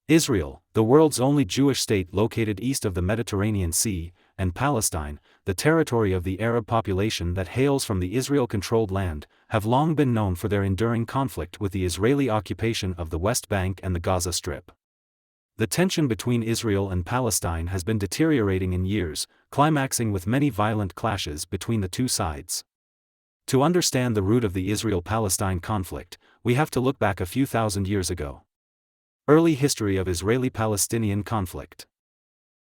Israel, the world's only Jewish state located east of the Mediterranean Sea, and Palestine, the territory of the Arab population that hails from the Israel-controlled land, have long been known for their enduring conflict with the Israeli occupation of the West Bank and the Gaza Strip. The tension between Israel and Palestine has been deteriorating in years, climaxing with many violent clashes between the two sides. To understand the root of the Israel-Palestine conflict, we have to look back a few thousand years ago. Early history of Israeli-Palestinian conflict.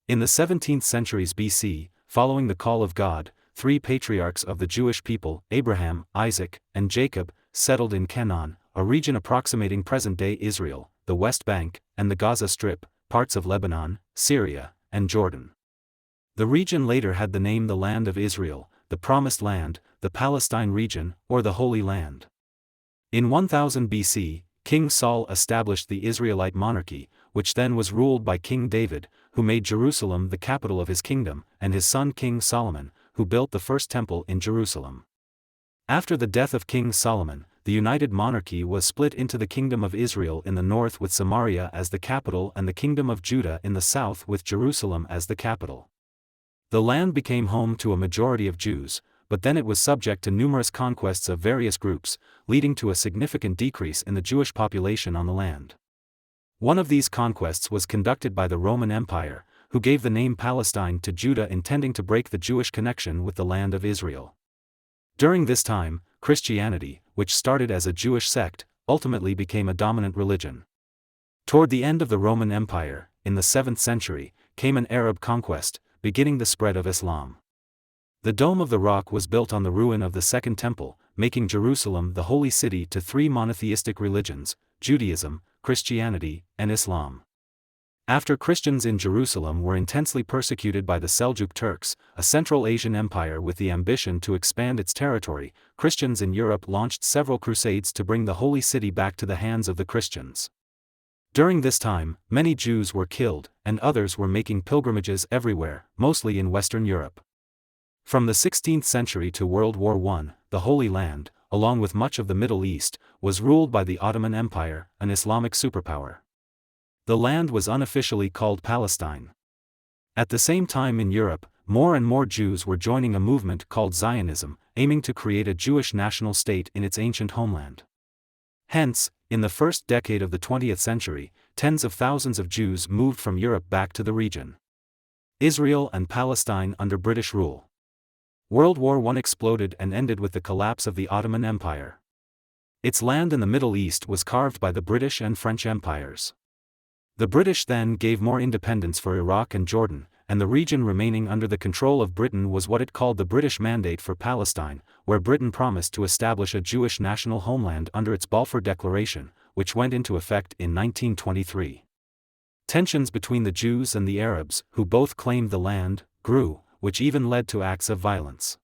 In the 17th centuries BC, following the call of God, three patriarchs of the Jewish people, Abraham, Isaac, and Jacob, settled in Canaan, a region approximating present-day Israel, the West Bank, and the Gaza Strip, parts of Lebanon, Syria, and Jordan. The region later had the name the Land of Israel, the Promised Land, the Palestine region, or the Holy Land. In 1000 BC, King Saul established the Israelite monarchy, which then was ruled by King David, who made Jerusalem the capital of his kingdom, and his son King Solomon, who built the first temple in Jerusalem. After the death of King Solomon, the united monarchy was split into the Kingdom of Israel in the north with Samaria as the capital and the Kingdom of Judah in the south with Jerusalem as the capital. The land became home to a majority of Jews, but then it was subject to numerous conquests of various groups, leading to a significant decrease in the Jewish population on the land. One of these conquests was conducted by the Roman Empire, who gave the name Palestine to Judah, intending to break the Jewish connection with the land of Israel. During this time, Christianity, which started as a Jewish sect, ultimately became a dominant religion. Toward the end of the Roman Empire, in the 7th century, came an Arab conquest, beginning the spread of Islam. The Dome of the Rock was built on the ruin of the Second Temple, making Jerusalem the holy city to three monotheistic religions, Judaism, Christianity, and Islam. After Christians in Jerusalem were intensely persecuted by the Seljuk Turks, a Central Asian empire with the ambition to expand its territory, Christians in Europe launched several crusades to bring the holy city back to the hands of the Christians. During this time, many Jews were killed, and others were making pilgrimages everywhere, mostly in Western Europe. From the 16th century to World War I, the Holy Land, along with much of the Middle East, was ruled by the Ottoman Empire, an Islamic superpower. The land was unofficially called Palestine. At the same time in Europe, more and more Jews were joining a movement called Zionism, aiming to create a Jewish national state in its ancient homeland. Hence, in the first decade of the 20th century, tens of thousands of Jews moved from Europe back to the region. Israel and Palestine under British rule. World War I exploded and ended with the collapse of the Ottoman Empire. Its land in the Middle East was carved by the British and French empires. The British then gave more independence for Iraq and Jordan, and the region remaining under the control of Britain was what it called the British Mandate for Palestine, where Britain promised to establish a Jewish national homeland under its Balfour Declaration, which went into effect in 1923. Tensions between the Jews and the Arabs, who both claimed the land, grew, which even led to acts of violence.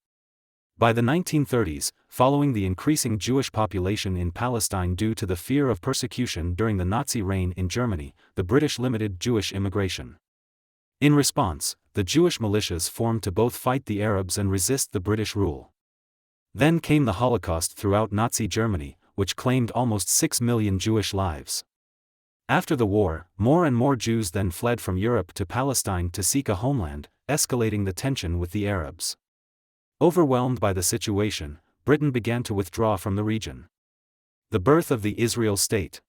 By the 1930s, following the increasing Jewish population in Palestine due to the fear of persecution during the Nazi reign in Germany, the British limited Jewish immigration. In response, the Jewish militias formed to both fight the Arabs and resist the British rule. Then came the Holocaust throughout Nazi Germany, which claimed almost 6 million Jewish lives. After the war, more and more Jews then fled from Europe to Palestine to seek a homeland, escalating the tension with the Arabs. Overwhelmed by the situation, Britain began to withdraw from the region. The birth of the Israel state.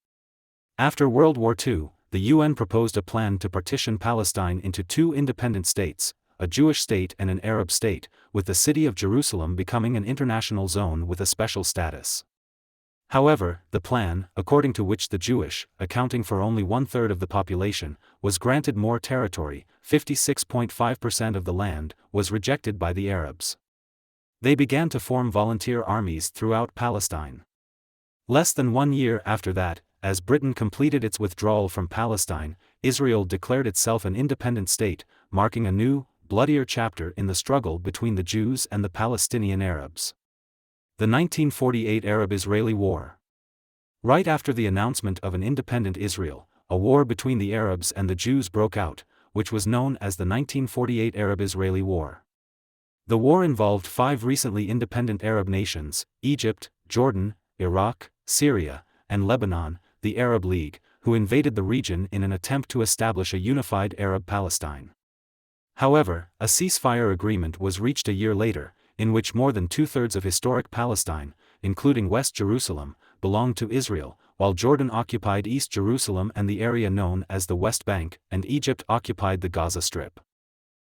After World War II, the UN proposed a plan to partition Palestine into two independent states, a Jewish state and an Arab state, with the city of Jerusalem becoming an international zone with a special status. However, the plan, according to which the Jewish, accounting for only 1/3 of the population, was granted more territory, 56.5% of the land, was rejected by the Arabs. They began to form volunteer armies throughout Palestine. Less than 1 year after that, as Britain completed its withdrawal from Palestine, Israel declared itself an independent state, marking a new, bloodier chapter in the struggle between the Jews and the Palestinian Arabs. The 1948 Arab-Israeli War. Right after the announcement of an independent Israel, a war between the Arabs and the Jews broke out, which was known as the 1948 Arab-Israeli War. The war involved 5 recently independent Arab nations, Egypt, Jordan, Iraq, Syria, and Lebanon, the Arab League, who invaded the region in an attempt to establish a unified Arab Palestine. However, a ceasefire agreement was reached a year later, in which more than two-thirds of historic Palestine, including West Jerusalem, belonged to Israel, while Jordan occupied East Jerusalem and the area known as the West Bank, and Egypt occupied the Gaza Strip.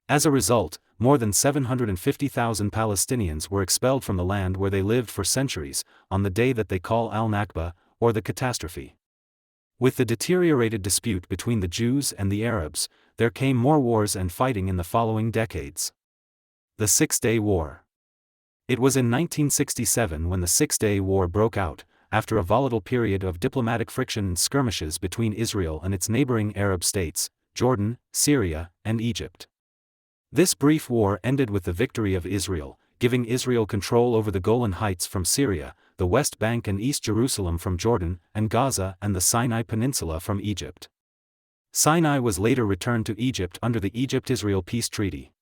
As a result, more than 750,000 Palestinians were expelled from the land where they lived for centuries, on the day that they call al-Nakba, or the catastrophe. With the deteriorated dispute between the Jews and the Arabs, there came more wars and fighting in the following decades. The Six-Day War. It was in 1967 when the Six-Day War broke out, after a volatile period of diplomatic friction and skirmishes between Israel and its neighboring Arab states, Jordan, Syria, and Egypt. This brief war ended with the victory of Israel, giving Israel control over the Golan Heights from Syria, the West Bank and East Jerusalem from Jordan, and Gaza and the Sinai Peninsula from Egypt. Sinai was later returned to Egypt under the Egypt-Israel Peace Treaty.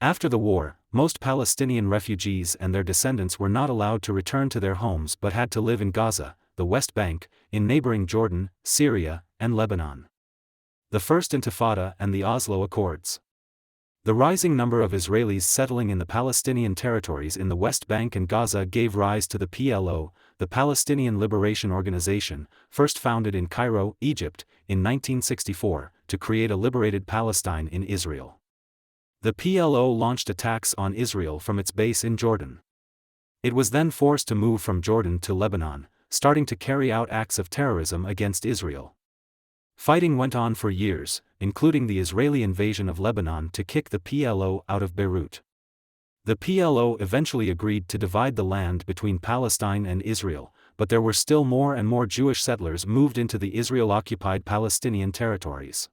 After the war, most Palestinian refugees and their descendants were not allowed to return to their homes but had to live in Gaza, the West Bank, in neighboring Jordan, Syria, and Lebanon. The First Intifada and the Oslo Accords. The rising number of Israelis settling in the Palestinian territories in the West Bank and Gaza gave rise to the PLO, the Palestinian Liberation Organization, first founded in Cairo, Egypt, in 1964, to create a liberated Palestine in Israel. The PLO launched attacks on Israel from its base in Jordan. It was then forced to move from Jordan to Lebanon, starting to carry out acts of terrorism against Israel. Fighting went on for years, including the Israeli invasion of Lebanon to kick the PLO out of Beirut. The PLO eventually agreed to divide the land between Palestine and Israel, but there were still more and more Jewish settlers moved into the Israel-occupied Palestinian territories.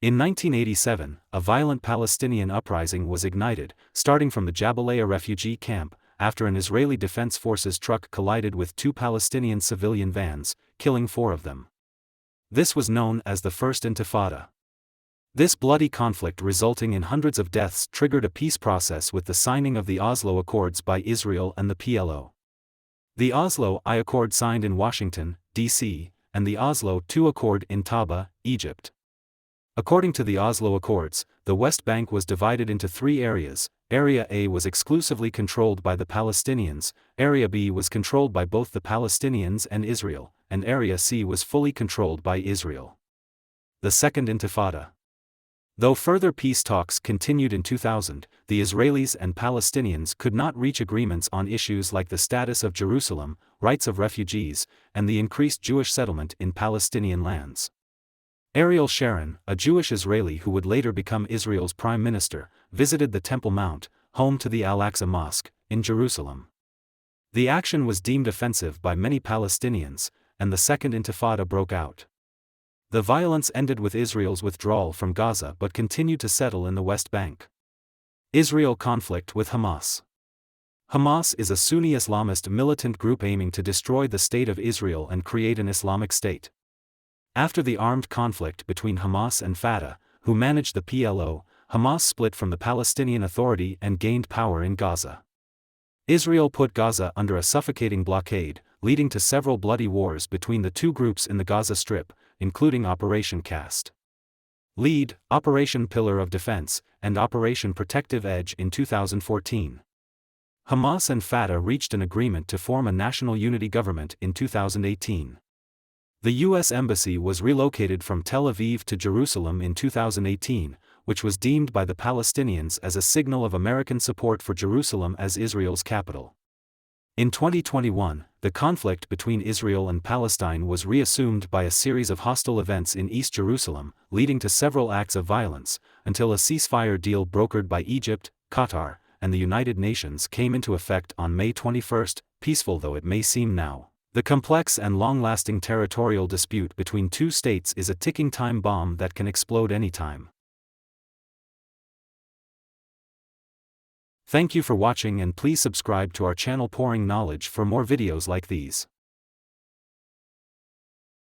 In 1987, a violent Palestinian uprising was ignited, starting from the Jabalia refugee camp, after an Israeli Defense Forces truck collided with two Palestinian civilian vans, killing 4 of them. This was known as the First Intifada. This bloody conflict resulting in hundreds of deaths triggered a peace process with the signing of the Oslo Accords by Israel and the PLO. The Oslo I Accord signed in Washington, D.C., and the Oslo II Accord in Taba, Egypt. According to the Oslo Accords, the West Bank was divided into 3 areas. Area A was exclusively controlled by the Palestinians, Area B was controlled by both the Palestinians and Israel, and Area C was fully controlled by Israel. The Second Intifada. Though further peace talks continued in 2000, the Israelis and Palestinians could not reach agreements on issues like the status of Jerusalem, rights of refugees, and the increased Jewish settlement in Palestinian lands. Ariel Sharon, a Jewish Israeli who would later become Israel's prime minister, visited the Temple Mount, home to the Al-Aqsa Mosque, in Jerusalem. The action was deemed offensive by many Palestinians, and the Second Intifada broke out. The violence ended with Israel's withdrawal from Gaza but continued to settle in the West Bank. Israel conflict with Hamas. Hamas is a Sunni Islamist militant group aiming to destroy the State of Israel and create an Islamic State. After the armed conflict between Hamas and Fatah, who managed the PLO, Hamas split from the Palestinian Authority and gained power in Gaza. Israel put Gaza under a suffocating blockade, leading to several bloody wars between the two groups in the Gaza Strip, including Operation Cast Lead, Operation Pillar of Defense, and Operation Protective Edge in 2014. Hamas and Fatah reached an agreement to form a national unity government in 2018. The U.S. Embassy was relocated from Tel Aviv to Jerusalem in 2018, which was deemed by the Palestinians as a signal of American support for Jerusalem as Israel's capital. In 2021, the conflict between Israel and Palestine was reassumed by a series of hostile events in East Jerusalem, leading to several acts of violence, until a ceasefire deal brokered by Egypt, Qatar, and the United Nations came into effect on May 21, peaceful though it may seem now. The complex and long-lasting territorial dispute between two states is a ticking time bomb that can explode anytime. Thank you for watching and please subscribe to our channel Pouring Knowledge for more videos like these.